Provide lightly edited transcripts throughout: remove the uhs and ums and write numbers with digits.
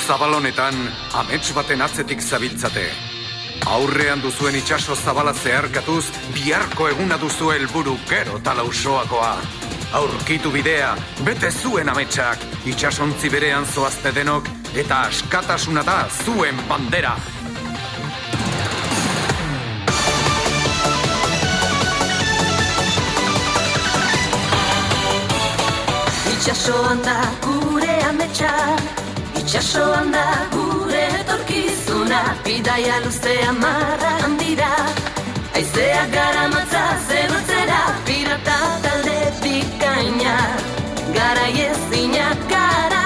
zabalonetan amets baten atzetik zabiltzate. Aurrean duzuen itsaso zabala zeharkatuz, biharko eguna duzu helburu gero talausoakoa. Aurkitu bidea, bete zuen ametsak, itsasontzi berean zoazte denok, eta askatasuna da zuen bandera. Itsasoan da gure ametsa, itsasoan da gure etorkizuna, bidaia luzea marra handira, aizea garamatza zerutzera, pirata talde bikaina, garaiezina gara,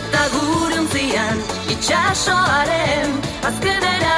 eta gure untzian itsasoaren azkenera.